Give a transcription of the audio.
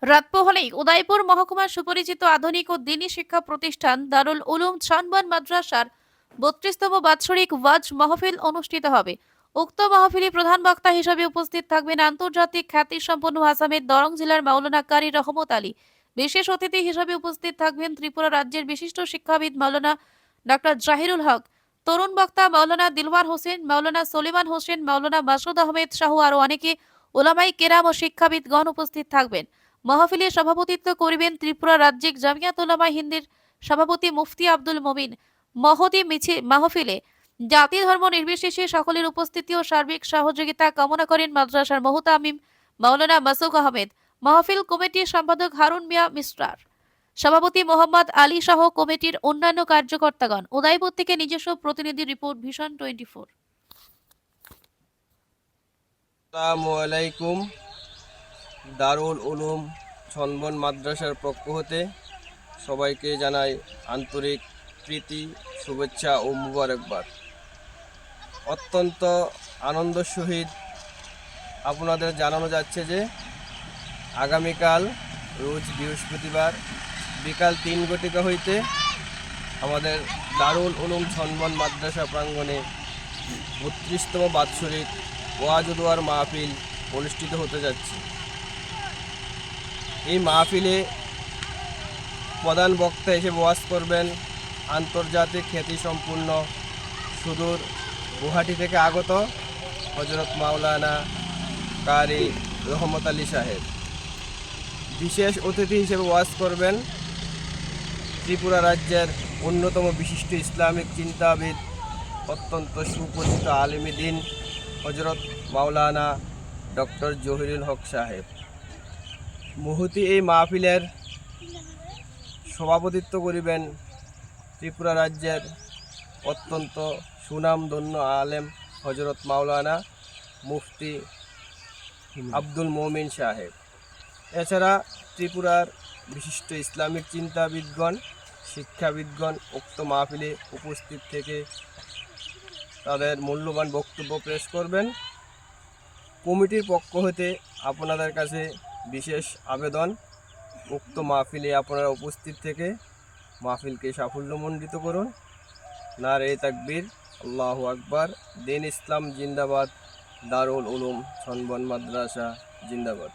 রাত পোহালেই উদয়পুর মহকুমার সুপরিচিত আধুনিক ও দ্বীনি শিক্ষা প্রতিষ্ঠান দারুল উলুম ছানবান মাদ্রাসার ৩২তম বাৎসরিক ওয়াজ মাহফিল অনুষ্ঠিত হবে। উক্ত মাহফিলে প্রধান বক্তা হিসেবে উপস্থিত থাকবেন আন্তর্জাতিক খ্যাতিসম্পন্ন আসামের দরং জেলার মাওলানা কারি রহমত আলী। বিশেষ অতিথি হিসেবে উপস্থিত থাকবেন ত্রিপুরা রাজ্যের বিশিষ্ট শিক্ষাবিদ মাওলানা ডক্টর জাহিরুল হক, তরুণ বক্তা মাওলানা দিলওয়ার হোসেন, মাওলানা সলিমান হোসেন, মাওলানা মাসুদ আহমেদ সহ আরো অনেকে ওলামাই কেরাম ও শিক্ষাবিদগণ উপস্থিত থাকবেন। মাহফিলে সভাপতিত্ব করিবেন ত্রিপুরা রাজ্যিক জামিয়াত উলামা হিন্দের সভাপতি মুফতি আব্দুল মমিন। মহতি মাহফিলে জাতি ধর্ম নির্বিশেষে সকলের উপস্থিতি ও সার্বিক সহযোগিতা কামনা করেন মাদ্রাসার মুহতামিম মাওলানা মাসুক আহমেদ, মাহফিল কমিটির সম্পাদক হারুন মিয়া মিস্টার, সভাপতি মোহাম্মদ আলী সহ কমিটির অন্যান্য কার্যকর্তাগণ। উদয়পুর থেকে নিজস্ব প্রতিনিধি রিপোর্ট, ভিশন 24। আসসালামু আলাইকুম। দারুল উলুম ছনবন মাদ্রাসার পক্ষ হতে সবাইকে জানাই আন্তরিক প্রীতি, শুভেচ্ছা ও মুবারকবাদ। অত্যন্ত আনন্দের সহিত আপনাদের জানানো যাচ্ছে যে আগামীকাল রোজ বৃহস্পতিবার বিকাল ৩ ঘটিকা হইতে আমাদের দারুল উলুম ছনবন মাদ্রাসা প্রাঙ্গণে ৩২তম বাৎসরিক ওয়াজ ও দোয়ার মাহফিল অনুষ্ঠিত হতে যাচ্ছে। এই মাহফিলে প্রধান বক্তা হিসেবে ওয়াজ করবেন আন্তর্জাতিক খ্যাতিসম্পন্ন সুদূর গুয়াহাটি থেকে আগত হযরত মাওলানা কারি রহমত আলী সাহেব। বিশেষ অতিথি হিসেবে ওয়াজ করবেন ত্রিপুরা রাজ্যের অন্যতম বিশিষ্ট ইসলামিক চিন্তাবিদ, অত্যন্ত সুপরিচিত আলেমে দ্বীন হযরত মাওলানা ডক্টর জহিরুল হক সাহেব। মুহূর্তে এই মাহফিলের সভাপতিত্ব করিবেন ত্রিপুরা রাজ্যের অত্যন্ত সুনামধন্য আলেম হযরত মাওলানা মুফতি আব্দুল মমিন সাহেব। এছাড়া ত্রিপুরার বিশিষ্ট ইসলামিক চিন্তাবিদগণ, শিক্ষাবিদগণ উক্ত মাহফিলে উপস্থিত থেকে তাদের মূল্যবান বক্তব্য পেশ করবেন। কমিটির পক্ষ হতে আপনাদের কাছে বিশেষ আবেদন, উক্ত মাহফিলে আপনারা উপস্থিত থেকে মাহফিলকে সাফল্যমণ্ডিত করুন। নারে তাকবীর, আল্লাহু আকবার, দিন ইসলাম জিন্দাবাদ, দারুল উলুম ছনবন মাদ্রাসা জিন্দাবাদ।